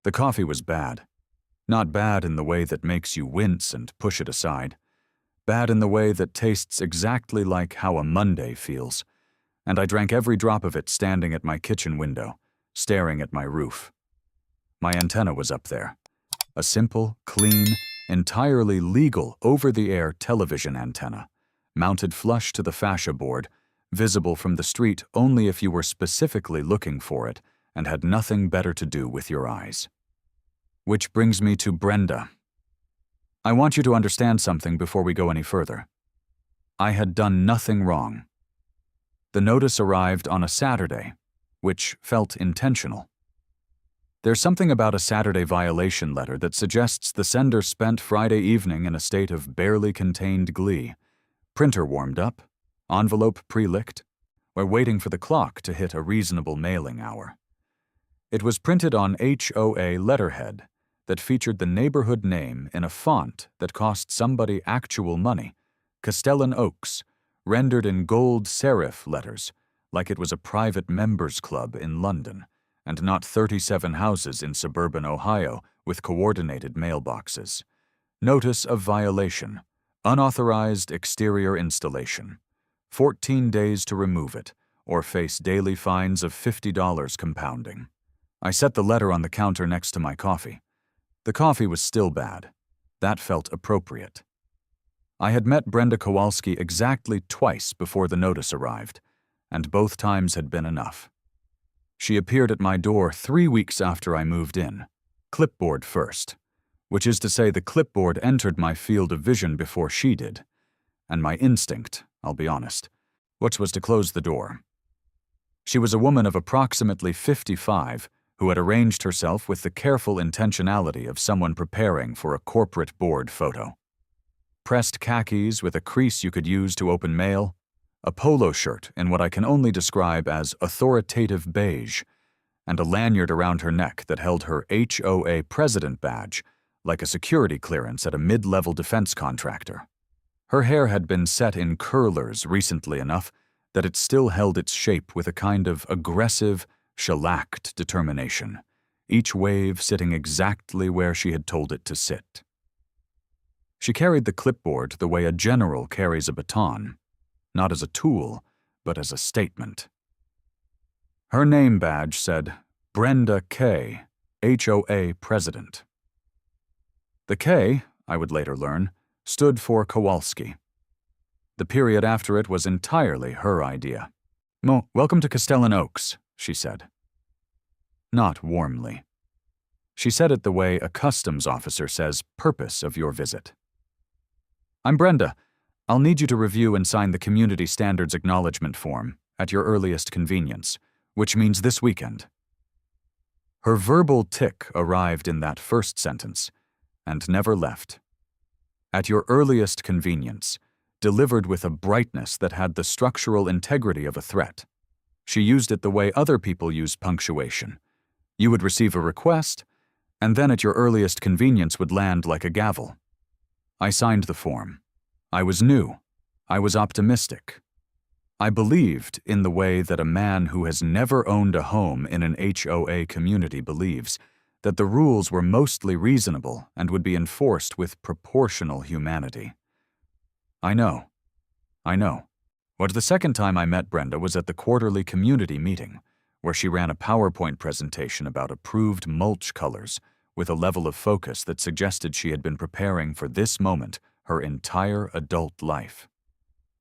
The coffee was bad. Not bad in the way that makes you wince and push it aside. Bad in the way that tastes exactly like how a Monday feels. And I drank every drop of it standing at my kitchen window, staring at my roof. My antenna was up there. A simple, clean, entirely legal over-the-air television antenna, mounted flush to the fascia board, visible from the street only if you were specifically looking for it and had nothing better to do with your eyes. Which brings me to Brenda. I want you to understand something before we go any further. I had done nothing wrong. The notice arrived on a Saturday, which felt intentional. There's something about a Saturday violation letter that suggests the sender spent Friday evening in a state of barely contained glee. Printer warmed up, envelope pre-licked, we're waiting for the clock to hit a reasonable mailing hour. It was printed on HOA letterhead that featured the neighborhood name in a font that cost somebody actual money, Castellan Oaks, rendered in gold serif letters, like it was a private members club in London, and not 37 houses in suburban Ohio with coordinated mailboxes. Notice of violation. Unauthorized exterior installation. 14 days to remove it, or face daily fines of $50 compounding. I set the letter on the counter next to my coffee. The coffee was still bad. That felt appropriate. I had met Brenda Kowalski exactly twice before the notice arrived, and both times had been enough. She appeared at my door 3 weeks after I moved in, clipboard first, which is to say the clipboard entered my field of vision before she did, and my instinct, I'll be honest, which was to close the door. She was a woman of approximately 55 who had arranged herself with the careful intentionality of someone preparing for a corporate board photo. Pressed khakis with a crease you could use to open mail, a polo shirt in what I can only describe as authoritative beige, and a lanyard around her neck that held her HOA president badge, like a security clearance at a mid-level defense contractor. Her hair had been set in curlers recently enough that it still held its shape with a kind of aggressive, shellacked determination, each wave sitting exactly where she had told it to sit. She carried the clipboard the way a general carries a baton, not as a tool, but as a statement. Her name badge said, Brenda K., HOA President. The K, I would later learn, stood for Kowalski. The period after it was entirely her idea. Welcome to Castellan Oaks, she said. Not warmly. She said it the way a customs officer says purpose of your visit. I'm Brenda. I'll need you to review and sign the Community Standards Acknowledgement Form at your earliest convenience, which means this weekend. Her verbal tick arrived in that first sentence, and never left. At your earliest convenience, delivered with a brightness that had the structural integrity of a threat. She used it the way other people use punctuation. You would receive a request, and then at your earliest convenience would land like a gavel. I signed the form. I was new. I was optimistic. I believed in the way that a man who has never owned a home in an HOA community believes, that the rules were mostly reasonable and would be enforced with proportional humanity. I know. But the second time I met Brenda was at the quarterly community meeting, where she ran a PowerPoint presentation about approved mulch colors with a level of focus that suggested she had been preparing for this moment her entire adult life.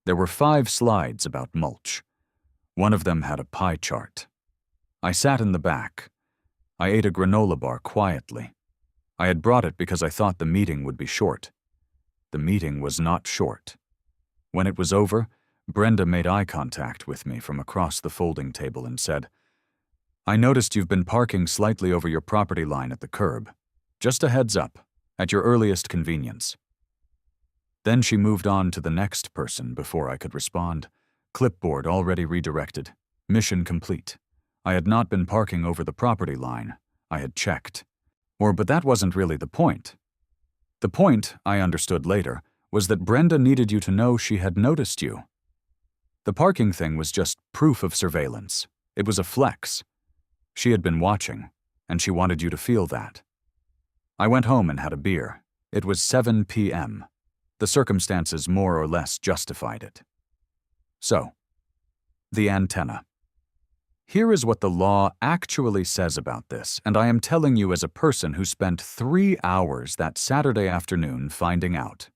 There were 5 slides about mulch. One of them had a pie chart. I sat in the back. I ate a granola bar quietly. I had brought it because I thought the meeting would be short. The meeting was not short. When it was over, Brenda made eye contact with me from across the folding table and said, I noticed you've been parking slightly over your property line at the curb. Just a heads up, at your earliest convenience. Then she moved on to the next person before I could respond. Clipboard already redirected. Mission complete. I had not been parking over the property line. I had checked. But that wasn't really the point. The point, I understood later, was that Brenda needed you to know she had noticed you. The parking thing was just proof of surveillance. It was a flex. She had been watching. and she wanted you to feel that. I went home and had a beer. It was 7 p.m. The circumstances more or less justified it. So, the antenna. Here is what the law actually says about this, and I am telling you as a person who spent 3 hours that Saturday afternoon finding out.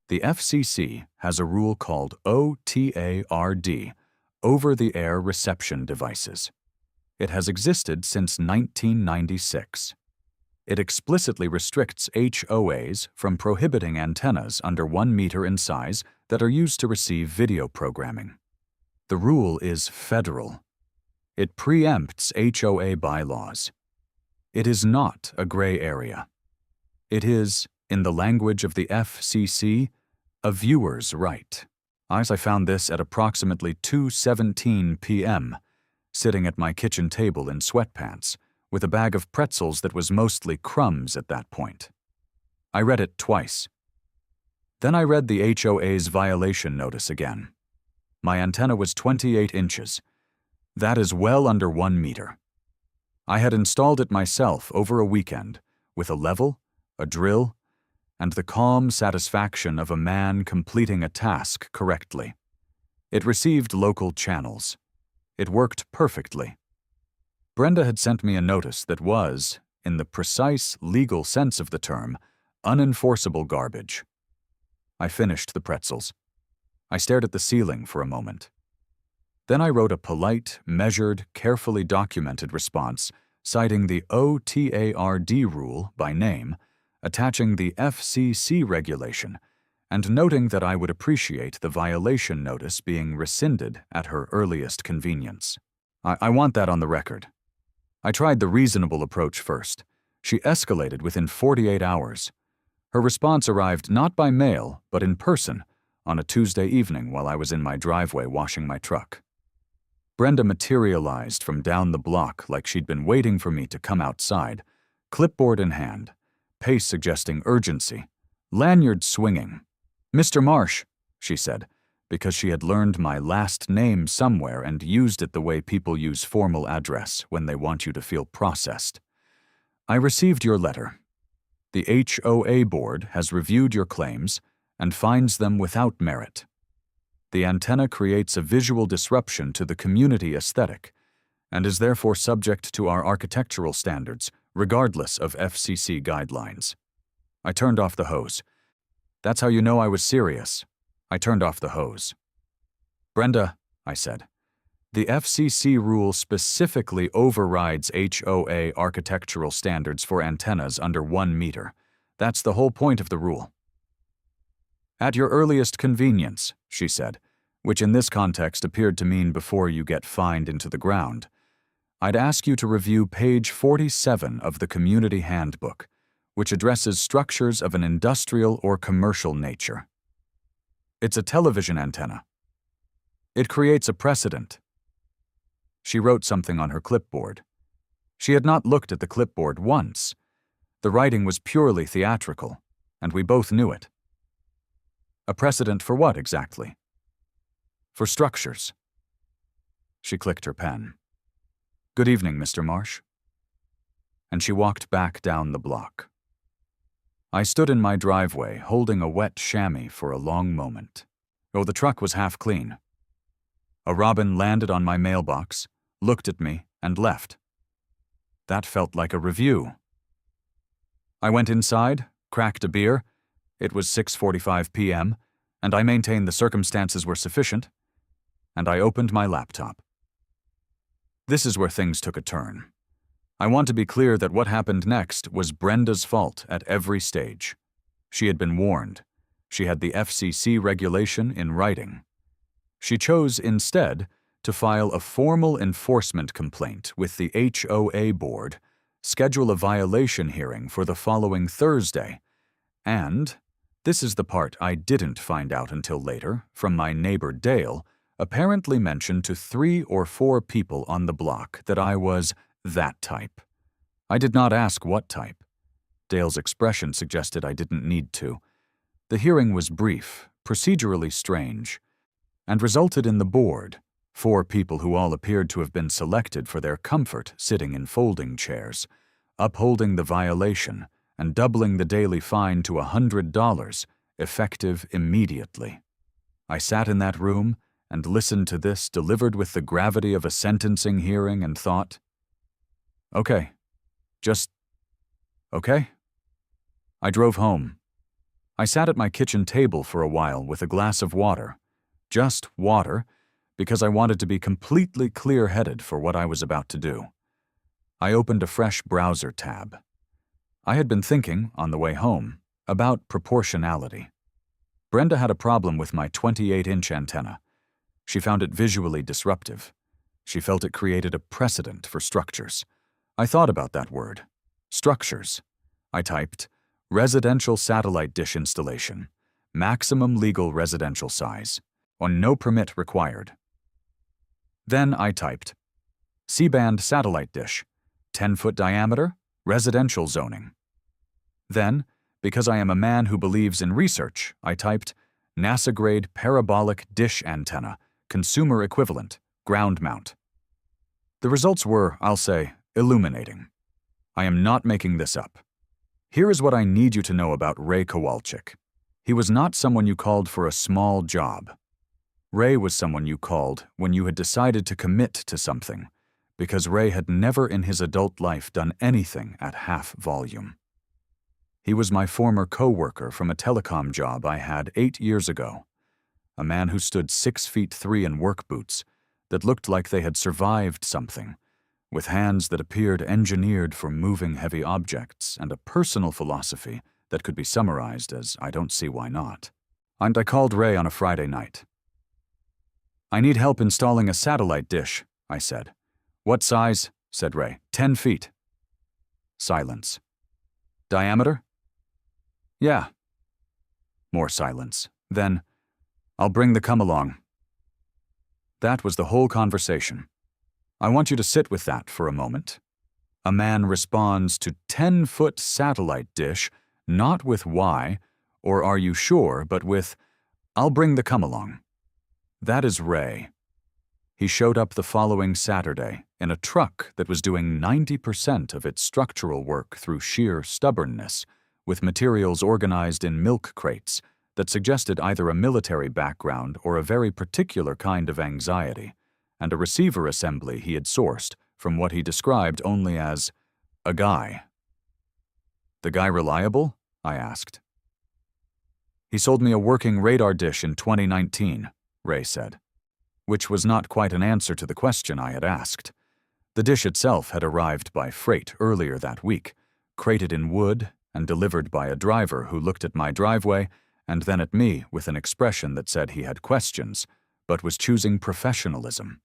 The FCC has a rule called OTARD, over-the-air reception devices. It has existed since 1996. It explicitly restricts HOAs from prohibiting antennas under 1 meter in size that are used to receive video programming. The rule is federal. It preempts HOA bylaws. It is not a gray area. It is, in the language of the FCC, a viewer's right. I found this at approximately 2:17 p.m., sitting at my kitchen table in sweatpants, with a bag of pretzels that was mostly crumbs at that point. I read it twice. Then I read the HOA's violation notice again. My antenna was 28 inches. That is well under 1 meter. I had installed it myself over a weekend, with a level, a drill, and the calm satisfaction of a man completing a task correctly. It received local channels. It worked perfectly. Brenda had sent me a notice that was, in the precise legal sense of the term, unenforceable garbage. I finished the pretzels. I stared at the ceiling for a moment. Then I wrote a polite, measured, carefully documented response, citing the OTARD rule by name, attaching the FCC regulation, and noting that I would appreciate the violation notice being rescinded at her earliest convenience. I want that on the record. I tried the reasonable approach first. She escalated within 48 hours. Her response arrived not by mail, but in person, on a Tuesday evening while I was in my driveway washing my truck. Brenda materialized from down the block like she'd been waiting for me to come outside, clipboard in hand, pace suggesting urgency, lanyard swinging. "Mr. Marsh," she said, because she had learned my last name somewhere and used it the way people use formal address when they want you to feel processed. "I received your letter. The HOA board has reviewed your claims and finds them without merit. The antenna creates a visual disruption to the community aesthetic and is therefore subject to our architectural standards, regardless of FCC guidelines." I turned off the hose. That's how you know I was serious. I turned off the hose. "Brenda," I said, "the FCC rule specifically overrides HOA architectural standards for antennas under 1 meter. That's the whole point of the rule." "At your earliest convenience," she said, which in this context appeared to mean before you get fined into the ground, "I'd ask you to review page 47 of the Community Handbook, which addresses structures of an industrial or commercial nature. It's a television antenna. It creates a precedent." She wrote something on her clipboard. She had not looked at the clipboard once. The writing was purely theatrical, and we both knew it. A precedent for what, exactly? For structures. She clicked her pen. "Good evening, Mr. Marsh." And she walked back down the block. I stood in my driveway holding a wet chamois for a long moment. Oh, the truck was half clean. A robin landed on my mailbox, looked at me, and left. That felt like a review. I went inside, cracked a beer. It was 6:45 p.m., and I maintained the circumstances were sufficient, and I opened my laptop. This is where things took a turn. I want to be clear that what happened next was Brenda's fault at every stage. She had been warned. She had the FCC regulation in writing. She chose instead to file a formal enforcement complaint with the HOA board, schedule a violation hearing for the following Thursday, and, this is the part I didn't find out until later, from my neighbor Dale, apparently mentioned to 3 or 4 people on the block that I was that type. I did not ask what type. Dale's expression suggested I didn't need to. The hearing was brief, procedurally strange, and resulted in the board, 4 people who all appeared to have been selected for their comfort sitting in folding chairs, upholding the violation and doubling the daily fine to $100, effective immediately. I sat in that room and listened to this delivered with the gravity of a sentencing hearing and thought, okay, just okay. I drove home. I sat at my kitchen table for a while with a glass of water, just water, because I wanted to be completely clear-headed for what I was about to do. I opened a fresh browser tab. I had been thinking, on the way home, about proportionality. Brenda had a problem with my 28-inch antenna. She found it visually disruptive. She felt it created a precedent for structures. I thought about that word, structures. I typed, residential satellite dish installation, maximum legal residential size, on no permit required. Then I typed, C-band satellite dish, 10-foot diameter, residential zoning. Then, because I am a man who believes in research, I typed, NASA-grade parabolic dish antenna, consumer equivalent, ground mount. The results were, I'll say, illuminating. I am not making this up. Here is what I need you to know about Ray Kowalczyk. He was not someone you called for a small job. Ray was someone you called when you had decided to commit to something, because Ray had never in his adult life done anything at half volume. He was my former co-worker from a telecom job I had 8 years ago, a man who stood 6'3" in work boots that looked like they had survived something, with hands that appeared engineered for moving heavy objects and a personal philosophy that could be summarized as I don't see why not. And I called Ray on a Friday night. I need help installing a satellite dish, I said. What size? Said Ray. 10 feet. Silence. Diameter? Yeah. More silence. Then, I'll bring the come-along. That was the whole conversation. I want you to sit with that for a moment. A man responds to 10-foot satellite dish, not with why, or are you sure, but with, I'll bring the come-along. That is Ray. He showed up the following Saturday in a truck that was doing 90% of its structural work through sheer stubbornness, with materials organized in milk crates that suggested either a military background or a very particular kind of anxiety, and a receiver assembly he had sourced from what he described only as a guy. The guy reliable? I asked. He sold me a working radar dish in 2019, Ray said, which was not quite an answer to the question I had asked. The dish itself had arrived by freight earlier that week, crated in wood and delivered by a driver who looked at my driveway and then at me with an expression that said he had questions, but was choosing professionalism.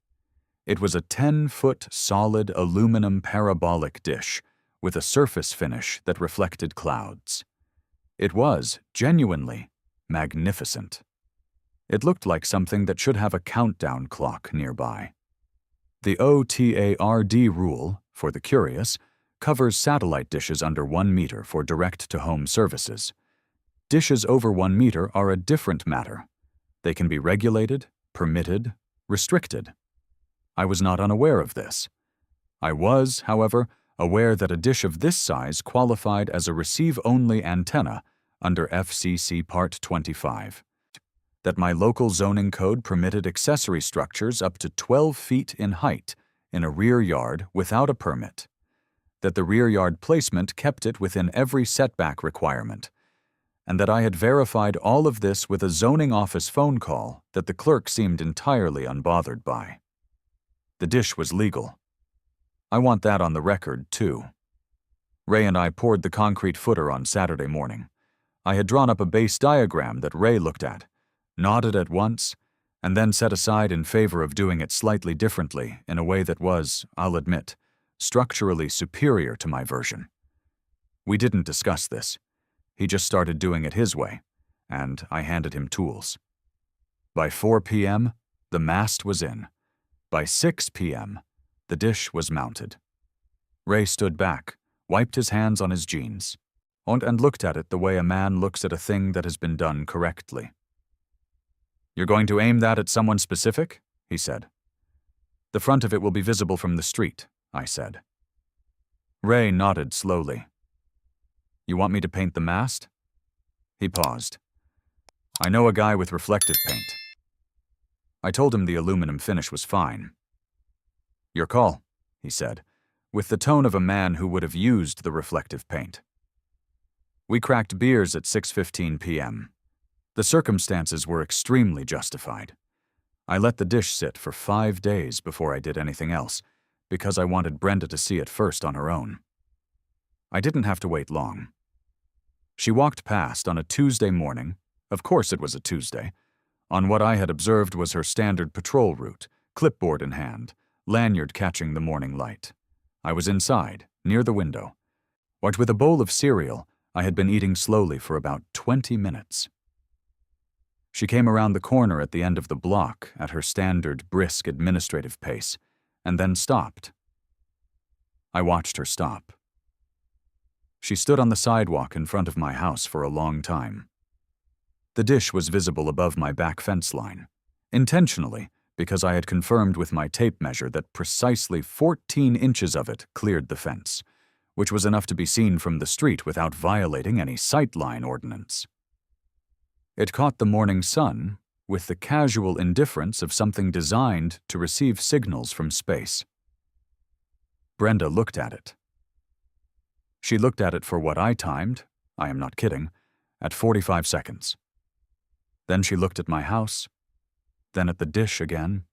It was a 10-foot solid aluminum parabolic dish with a surface finish that reflected clouds. It was, genuinely, magnificent. It looked like something that should have a countdown clock nearby. The OTARD rule, for the curious, covers satellite dishes under 1 meter for direct-to-home services. Dishes over 1 meter are a different matter. They can be regulated, permitted, restricted. I was not unaware of this. I was, however, aware that a dish of this size qualified as a receive-only antenna under FCC Part 25. That my local zoning code permitted accessory structures up to 12 feet in height in a rear yard without a permit. That the rear yard placement kept it within every setback requirement, and that I had verified all of this with a zoning office phone call that the clerk seemed entirely unbothered by. The dish was legal. I want that on the record, too. Ray and I poured the concrete footer on Saturday morning. I had drawn up a base diagram that Ray looked at, nodded at once, and then set aside in favor of doing it slightly differently in a way that was, I'll admit, structurally superior to my version. We didn't discuss this. He just started doing it his way, and I handed him tools. By 4 p.m., the mast was in. By 6 p.m., the dish was mounted. Ray stood back, wiped his hands on his jeans, and looked at it the way a man looks at a thing that has been done correctly. "You're going to aim that at someone specific?" he said. The front of it will be visible from the street, I said. Ray nodded slowly. You want me to paint the mast? He paused. I know a guy with reflective paint. I told him the aluminum finish was fine. Your call, he said, with the tone of a man who would have used the reflective paint. We cracked beers at 6:15 p.m. The circumstances were extremely justified. I let the dish sit for 5 days before I did anything else, because I wanted Brenda to see it first on her own. I didn't have to wait long. She walked past on a Tuesday morning, of course it was a Tuesday, on what I had observed was her standard patrol route, clipboard in hand, lanyard catching the morning light. I was inside, near the window. What with a bowl of cereal, I had been eating slowly for about 20 minutes. She came around the corner at the end of the block at her standard brisk administrative pace, and then stopped. I watched her stop. She stood on the sidewalk in front of my house for a long time. The dish was visible above my back fence line, intentionally, because I had confirmed with my tape measure that precisely 14 inches of it cleared the fence, which was enough to be seen from the street without violating any sightline ordinance. It caught the morning sun with the casual indifference of something designed to receive signals from space. Brenda looked at it. She looked at it for what I timed, I am not kidding, at 45 seconds. Then she looked at my house, then at the dish again.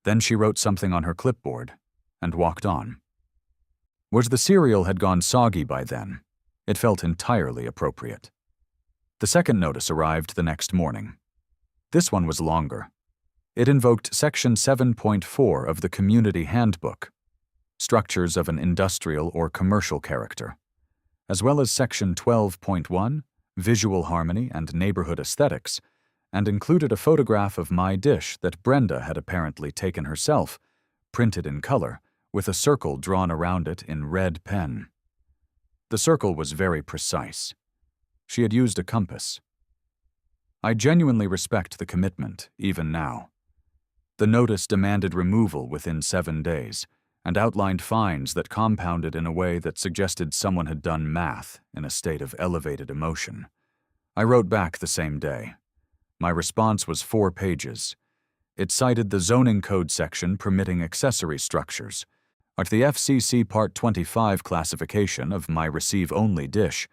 Then she wrote something on her clipboard and walked on. Was the cereal had gone soggy by then, it felt entirely appropriate. The second notice arrived the next morning. This one was longer. It invoked Section 7.4 of the Community Handbook, structures of an industrial or commercial character, as well as Section 12.1, visual harmony and neighborhood aesthetics, and included a photograph of my dish that Brenda had apparently taken herself, printed in color, with a circle drawn around it in red pen. The circle was very precise. She had used a compass. I genuinely respect the commitment, even now. The notice demanded removal within 7 days, and outlined fines that compounded in a way that suggested someone had done math in a state of elevated emotion. I wrote back the same day. My response was 4 pages. It cited the zoning code section permitting accessory structures, at the FCC Part 25 classification of my receive-only dish,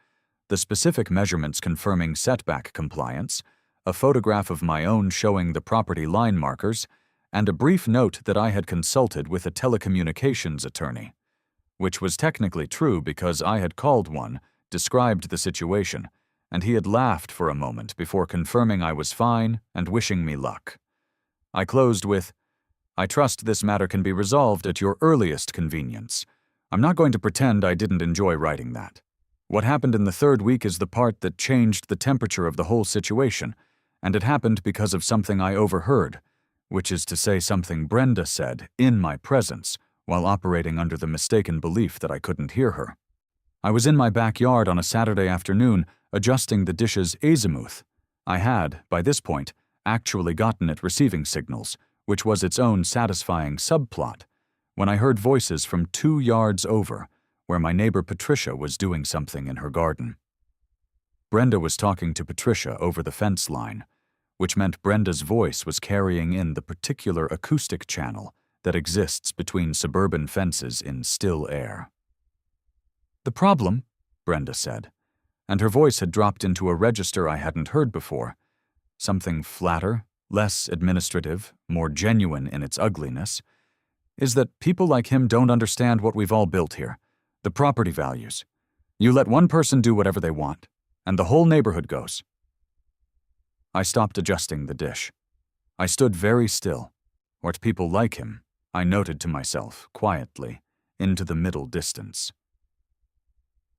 the specific measurements confirming setback compliance, a photograph of my own showing the property line markers, and a brief note that I had consulted with a telecommunications attorney, which was technically true because I had called one, described the situation, and he had laughed for a moment before confirming I was fine and wishing me luck. I closed with, I trust this matter can be resolved at your earliest convenience. I'm not going to pretend I didn't enjoy writing that. What happened in the 3rd week is the part that changed the temperature of the whole situation, and it happened because of something I overheard, which is to say something Brenda said in my presence while operating under the mistaken belief that I couldn't hear her. I was in my backyard on a Saturday afternoon adjusting the dish's azimuth. I had, by this point, actually gotten it receiving signals, which was its own satisfying subplot, when I heard voices from 2 yards over, where my neighbor Patricia was doing something in her garden. Brenda was talking to Patricia over the fence line, which meant Brenda's voice was carrying in the particular acoustic channel that exists between suburban fences in still air. The problem, Brenda said, and her voice had dropped into a register I hadn't heard before, something flatter, less administrative, more genuine in its ugliness, is that people like him don't understand what we've all built here, the property values. You let one person do whatever they want, and the whole neighborhood goes. I stopped adjusting the dish. I stood very still. What people like him, I noted to myself, quietly, into the middle distance.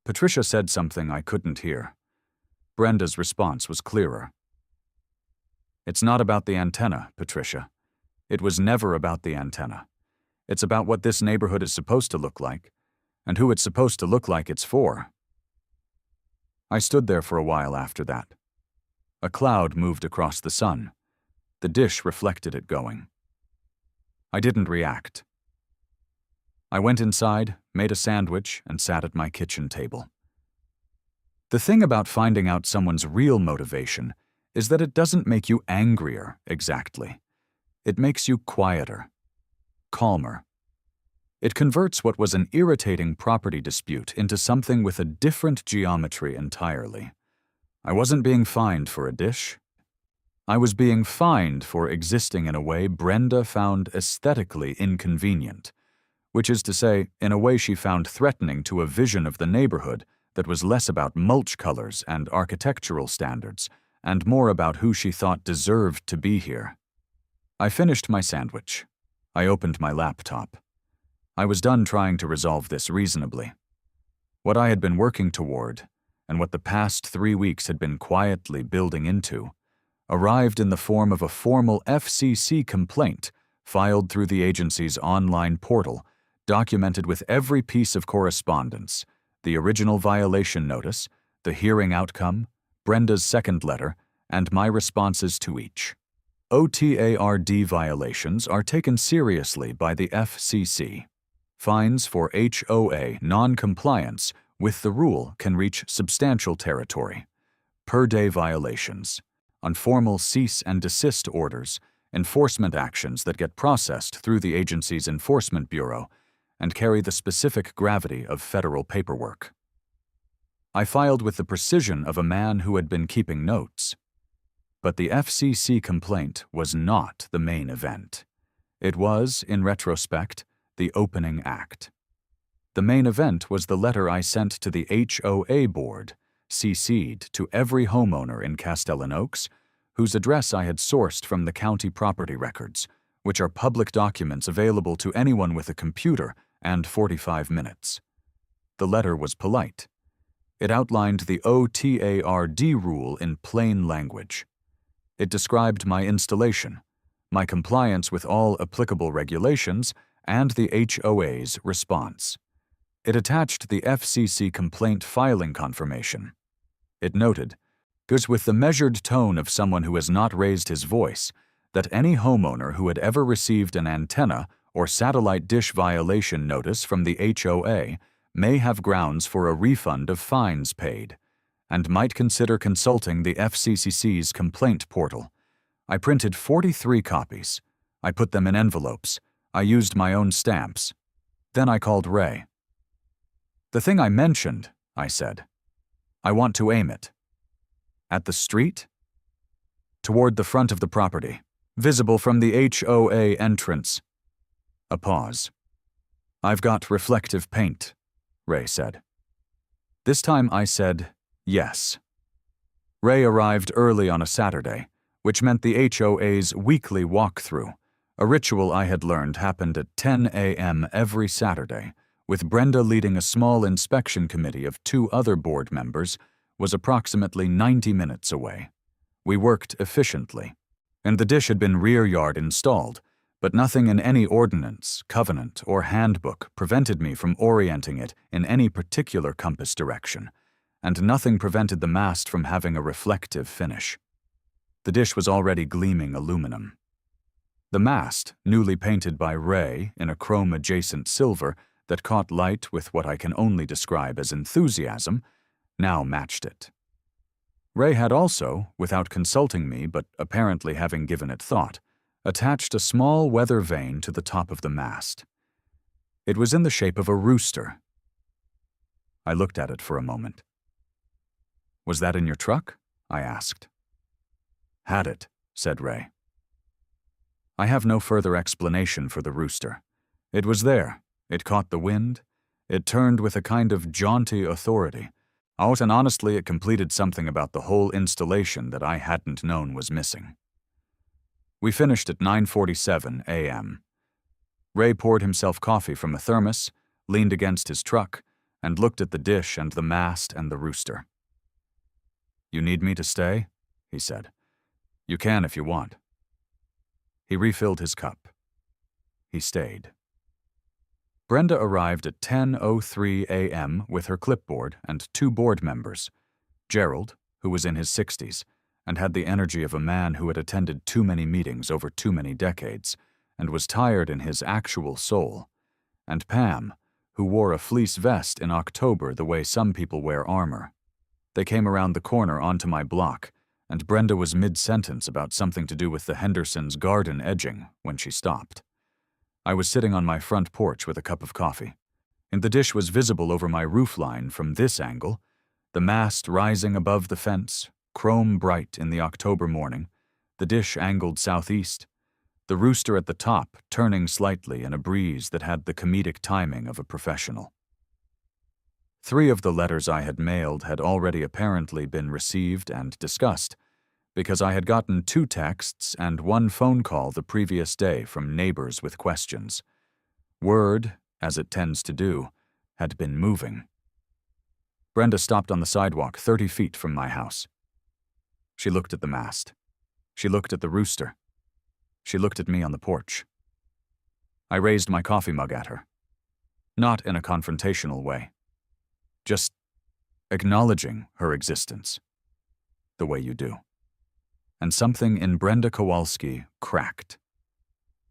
Patricia said something I couldn't hear. Brenda's response was clearer. It's not about the antenna, Patricia. It was never about the antenna. It's about what this neighborhood is supposed to look like, and who it's supposed to look like it's for. I stood there for a while after that. A cloud moved across the sun. The dish reflected it going. I didn't react. I went inside, made a sandwich, and sat at my kitchen table. The thing about finding out someone's real motivation is that it doesn't make you angrier, exactly. It makes you quieter, calmer. It converts what was an irritating property dispute into something with a different geometry entirely. I wasn't being fined for a dish. I was being fined for existing in a way Brenda found aesthetically inconvenient, which is to say, in a way she found threatening to a vision of the neighborhood that was less about mulch colors and architectural standards, and more about who she thought deserved to be here. I finished my sandwich. I opened my laptop. I was done trying to resolve this reasonably. What I had been working toward, and what the past 3 weeks had been quietly building into, arrived in the form of a formal FCC complaint filed through the agency's online portal, documented with every piece of correspondence, the original violation notice, the hearing outcome, Brenda's second letter, and my responses to each. OTARD violations are taken seriously by the FCC. Fines for HOA non-compliance with the rule can reach substantial territory. Per-day violations, on formal cease and desist orders, enforcement actions that get processed through the agency's Enforcement Bureau and carry the specific gravity of federal paperwork. I filed with the precision of a man who had been keeping notes. But the FCC complaint was not the main event. It was, in retrospect, the opening act. The main event was the letter I sent to the HOA board, CC'd to every homeowner in Castellan Oaks, whose address I had sourced from the county property records, which are public documents available to anyone with a computer and 45 minutes. The letter was polite. It outlined the OTARD rule in plain language. It described my installation, my compliance with all applicable regulations, and the HOA's response. It attached the FCC complaint filing confirmation. It noted, goes with the measured tone of someone who has not raised his voice, that any homeowner who had ever received an antenna or satellite dish violation notice from the HOA may have grounds for a refund of fines paid, and might consider consulting the FCCC's complaint portal. I printed 43 copies. I put them in envelopes. I used my own stamps. Then I called Ray. "The thing I mentioned," I said. "I want to aim it." "At the street?" "Toward the front of the property, visible from the HOA entrance." A pause. "I've got reflective paint," Ray said. This time I said, yes. Ray arrived early on a Saturday, which meant the HOA's weekly walkthrough, a ritual I had learned happened at 10 a.m. every Saturday, with Brenda leading a small inspection committee of 2 other board members, was approximately 90 minutes away. We worked efficiently, and the dish had been rear yard installed, but nothing in any ordinance, covenant, or handbook prevented me from orienting it in any particular compass direction, and nothing prevented the mast from having a reflective finish. The dish was already gleaming aluminum. The mast, newly painted by Ray in a chrome-adjacent silver that caught light with what I can only describe as enthusiasm, now matched it. Ray had also, without consulting me but apparently having given it thought, attached a small weather vane to the top of the mast. It was in the shape of a rooster. I looked at it for a moment. "Was that in your truck?" I asked. "Had it," said Ray. I have no further explanation for the rooster. It was there. It caught the wind. It turned with a kind of jaunty authority. Out and honestly, it completed something about the whole installation that I hadn't known was missing. We finished at 9:47 a.m. Ray poured himself coffee from a thermos, leaned against his truck, and looked at the dish and the mast and the rooster. "You need me to stay?" he said. "You can if you want." He refilled his cup. He stayed. Brenda arrived at 10:03 a.m. with her clipboard and 2 board members, Gerald, who was in his 60s, and had the energy of a man who had attended too many meetings over too many decades, and was tired in his actual soul, and Pam, who wore a fleece vest in October the way some people wear armor. They came around the corner onto my block, and Brenda was mid-sentence about something to do with the Hendersons' garden edging when she stopped. I was sitting on my front porch with a cup of coffee, and the dish was visible over my roofline from this angle, the mast rising above the fence, chrome bright in the October morning, the dish angled southeast, the rooster at the top turning slightly in a breeze that had the comedic timing of a professional. 3 of the letters I had mailed had already apparently been received and discussed, because I had gotten 2 texts and 1 phone call the previous day from neighbors with questions. Word, as it tends to do, had been moving. Brenda stopped on the sidewalk 30 feet from my house. She looked at the mast. She looked at the rooster. She looked at me on the porch. I raised my coffee mug at her. Not in a confrontational way. Just acknowledging her existence, the way you do. And something in Brenda Kowalski cracked.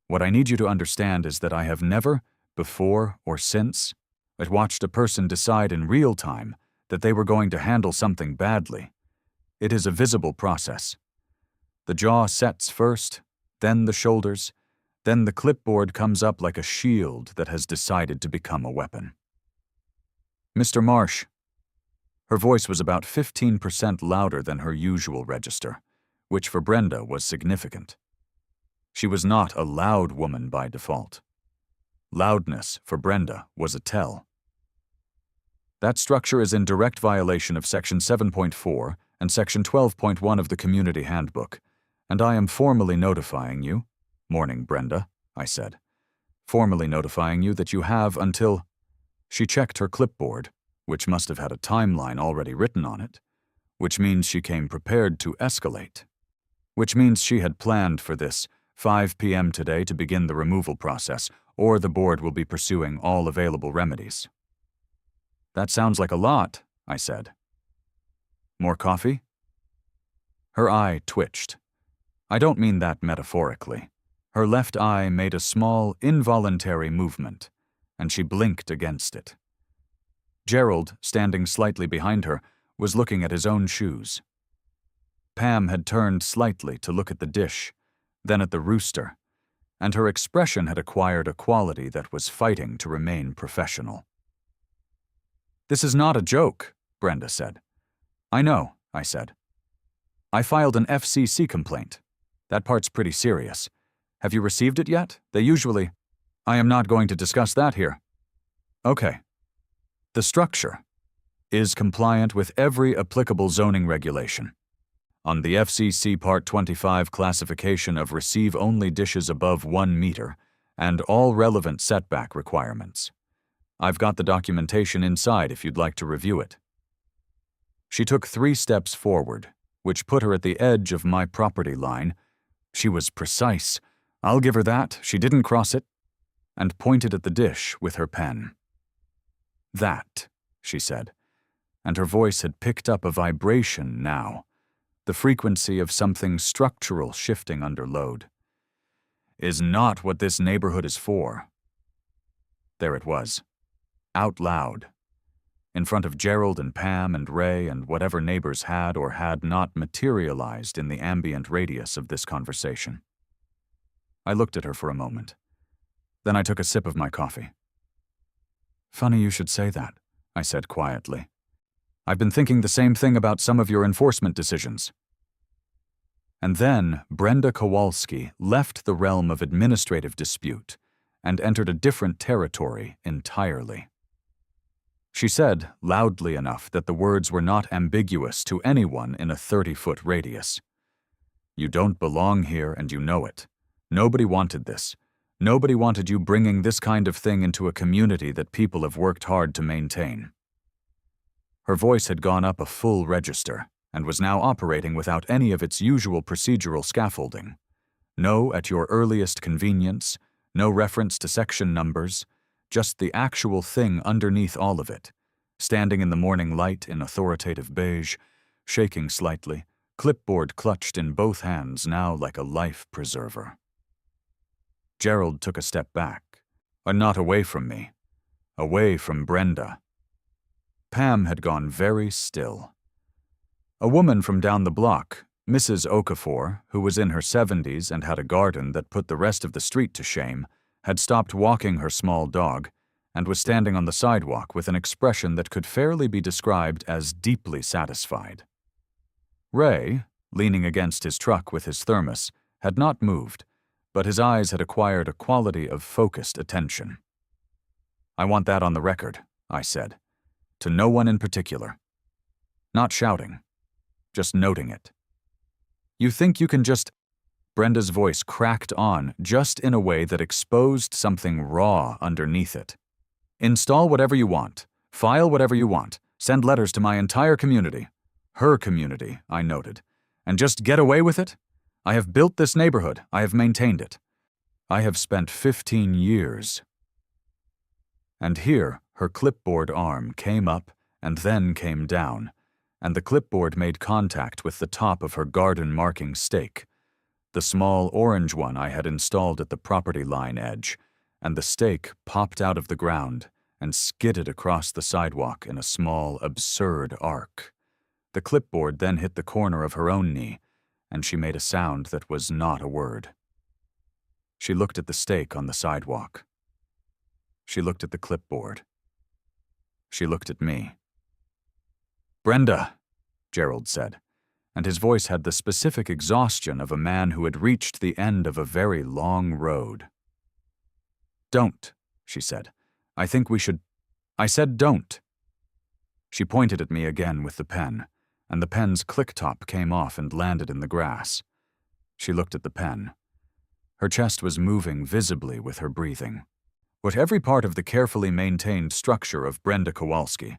What I need you to understand is that I have never, before or since, watched a person decide in real time that they were going to handle something badly. It is a visible process. The jaw sets first, then the shoulders, then the clipboard comes up like a shield that has decided to become a weapon. Mr. Marsh. Her voice was about 15% louder than her usual register, which for Brenda was significant. She was not a loud woman by default. Loudness for Brenda was a tell. That structure is in direct violation of Section 7.4 and Section 12.1 of the Community Handbook, and I am formally notifying you, morning Brenda, I said, formally notifying you that you have until... She checked her clipboard, which must have had a timeline already written on it, which means she came prepared to escalate, which means she had planned for this 5 p.m. today to begin the removal process, or the board will be pursuing all available remedies. That sounds like a lot, I said. More coffee? Her eye twitched. I don't mean that metaphorically. Her left eye made a small, involuntary movement, and she blinked against it. Gerald, standing slightly behind her, was looking at his own shoes. Pam had turned slightly to look at the dish, then at the rooster, and her expression had acquired a quality that was fighting to remain professional. This is not a joke, Brenda said. I know, I said. I filed an FCC complaint. That part's pretty serious. Have you received it yet? They usually... I am not going to discuss that here. Okay. The structure is compliant with every applicable zoning regulation. On the FCC Part 25 classification of receive-only dishes above 1 meter and all relevant setback requirements. I've got the documentation inside if you'd like to review it. She took 3 steps forward, which put her at the edge of my property line. She was precise. I'll give her that. She didn't cross it. And pointed at the dish with her pen. That, she said, and her voice had picked up a vibration now, the frequency of something structural shifting under load, is not what this neighborhood is for. There it was, out loud, in front of Gerald and Pam and Ray and whatever neighbors had or had not materialized in the ambient radius of this conversation. I looked at her for a moment. Then I took a sip of my coffee. Funny you should say that, I said quietly. I've been thinking the same thing about some of your enforcement decisions. And then Brenda Kowalski left the realm of administrative dispute and entered a different territory entirely. She said, loudly enough that the words were not ambiguous to anyone in a 30-foot radius. You don't belong here and you know it. Nobody wanted this. Nobody wanted you bringing this kind of thing into a community that people have worked hard to maintain. Her voice had gone up a full register and was now operating without any of its usual procedural scaffolding. No at your earliest convenience, no reference to section numbers, just the actual thing underneath all of it, standing in the morning light in authoritative beige, shaking slightly, clipboard clutched in both hands now like a life preserver. Gerald took a step back, not away from me, away from Brenda. Pam had gone very still. A woman from down the block, Mrs. Okafor, who was in her 70s and had a garden that put the rest of the street to shame, had stopped walking her small dog and was standing on the sidewalk with an expression that could fairly be described as deeply satisfied. Ray, leaning against his truck with his thermos, had not moved, but his eyes had acquired a quality of focused attention. "I want that on the record," I said, to no one in particular. Not shouting, just noting it. "You think you can just—" Brenda's voice cracked on just in a way that exposed something raw underneath it. "Install whatever you want, file whatever you want, send letters to my entire community." Her community, I noted. "And just get away with it? I have built this neighborhood, I have maintained it. I have spent 15 years. And here, her clipboard arm came up and then came down, and the clipboard made contact with the top of her garden marking stake, the small orange one I had installed at the property line edge, and the stake popped out of the ground and skidded across the sidewalk in a small, absurd arc. The clipboard then hit the corner of her own knee, and she made a sound that was not a word. She looked at the stake on the sidewalk. She looked at the clipboard. She looked at me. "Brenda," Gerald said, and his voice had the specific exhaustion of a man who had reached the end of a very long road. "Don't," she said. "I think we should—" I said don't. She pointed at me again with the pen, and the pen's click-top came off and landed in the grass. She looked at the pen. Her chest was moving visibly with her breathing. What every part of the carefully maintained structure of Brenda Kowalski,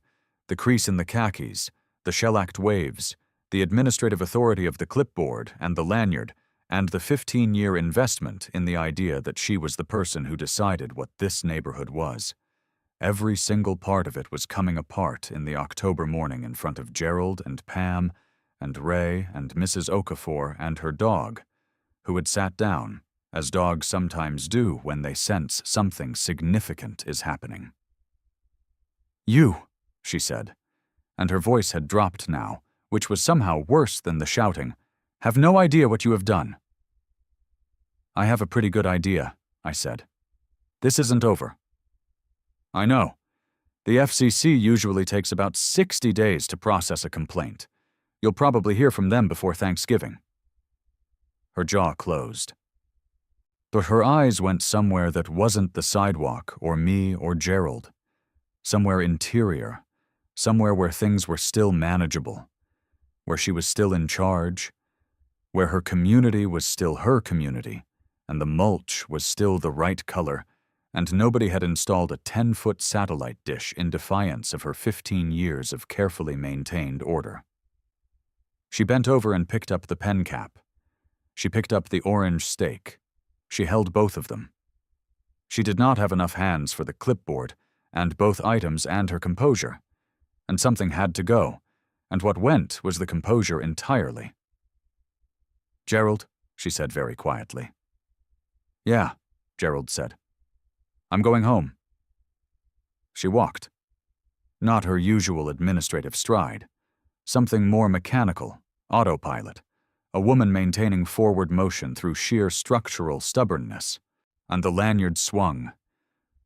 the crease in the khakis, the shellacked waves, the administrative authority of the clipboard and the lanyard, and the 15-year investment in the idea that she was the person who decided what this neighborhood was. Every single part of it was coming apart in the October morning in front of Gerald and Pam and Ray and Mrs. Okafor and her dog, who had sat down, as dogs sometimes do when they sense something significant is happening. "You," she said, and her voice had dropped now, which was somehow worse than the shouting, "have no idea what you have done." "I have a pretty good idea," I said. "This isn't over." "I know. The FCC usually takes about 60 days to process a complaint. You'll probably hear from them before Thanksgiving." Her jaw closed. But her eyes went somewhere that wasn't the sidewalk or me or Gerald. Somewhere interior, somewhere where things were still manageable, where she was still in charge, where her community was still her community, and the mulch was still the right color, and nobody had installed a 10-foot satellite dish in defiance of her 15 years of carefully maintained order. She bent over and picked up the pen cap. She picked up the orange stake. She held both of them. She did not have enough hands for the clipboard, and both items and her composure. And something had to go, and what went was the composure entirely. "Gerald," she said very quietly. "Yeah," Gerald said. "I'm going home." She walked. Not her usual administrative stride. Something more mechanical, autopilot. A woman maintaining forward motion through sheer structural stubbornness. And the lanyard swung.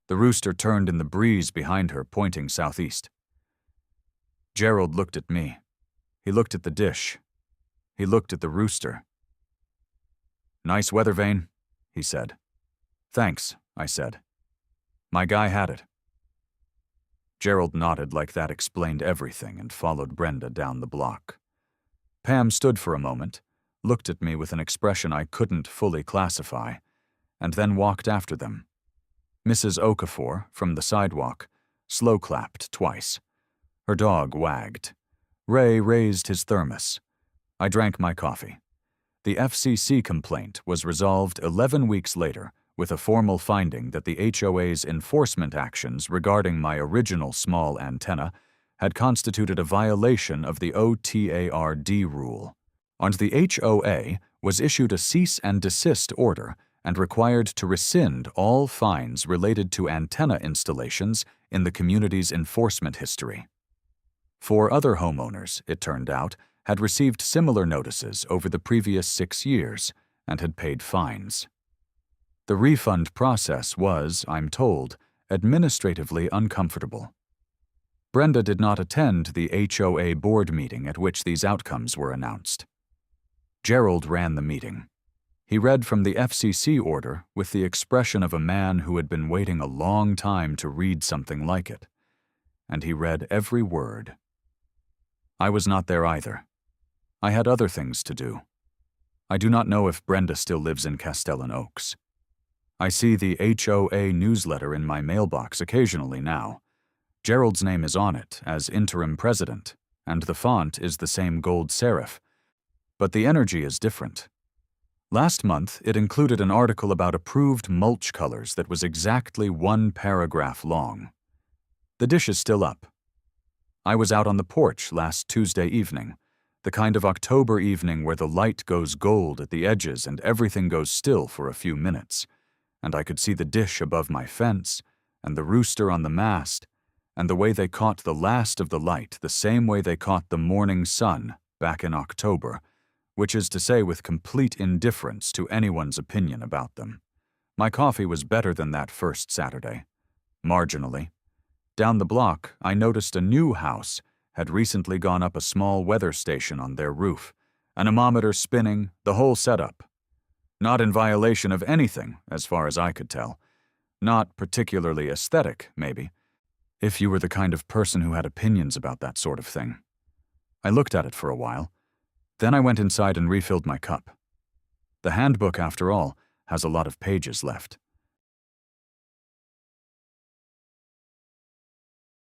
The rooster turned in the breeze behind her, pointing southeast. Gerald looked at me. He looked at the dish. He looked at the rooster. "Nice weather vane," he said. "Thanks," I said. "My guy had it." Gerald nodded like that explained everything and followed Brenda down the block. Pam stood for a moment, looked at me with an expression I couldn't fully classify, and then walked after them. Mrs. Okafor, from the sidewalk, slow-clapped twice. Her dog wagged. Ray raised his thermos. I drank my coffee. The FCC complaint was resolved 11 weeks later with a formal finding that the HOA's enforcement actions regarding my original small antenna had constituted a violation of the OTARD rule. And the HOA was issued a cease and desist order and required to rescind all fines related to antenna installations in the community's enforcement history. 4 other homeowners, it turned out, had received similar notices over the previous 6 years and had paid fines. The refund process was, I'm told, administratively uncomfortable. Brenda did not attend the HOA board meeting at which these outcomes were announced. Gerald ran the meeting. He read from the FCC order with the expression of a man who had been waiting a long time to read something like it. And he read every word. I was not there either. I had other things to do. I do not know if Brenda still lives in Castellan Oaks. I see the HOA newsletter in my mailbox occasionally now. Gerald's name is on it as interim president, and the font is the same gold serif, but the energy is different. Last month, it included an article about approved mulch colors that was exactly 1 paragraph long. The dish is still up. I was out on the porch last Tuesday evening, the kind of October evening where the light goes gold at the edges and everything goes still for a few minutes, and I could see the dish above my fence, and the rooster on the mast, and the way they caught the last of the light the same way they caught the morning sun back in October, which is to say with complete indifference to anyone's opinion about them. My coffee was better than that first Saturday. Marginally. Down the block, I noticed a new house had recently gone up a small weather station on their roof, an anemometer spinning, the whole setup. Not in violation of anything, as far as I could tell. Not particularly aesthetic, maybe, if you were the kind of person who had opinions about that sort of thing. I looked at it for a while. Then I went inside and refilled my cup. The handbook, after all, has a lot of pages left.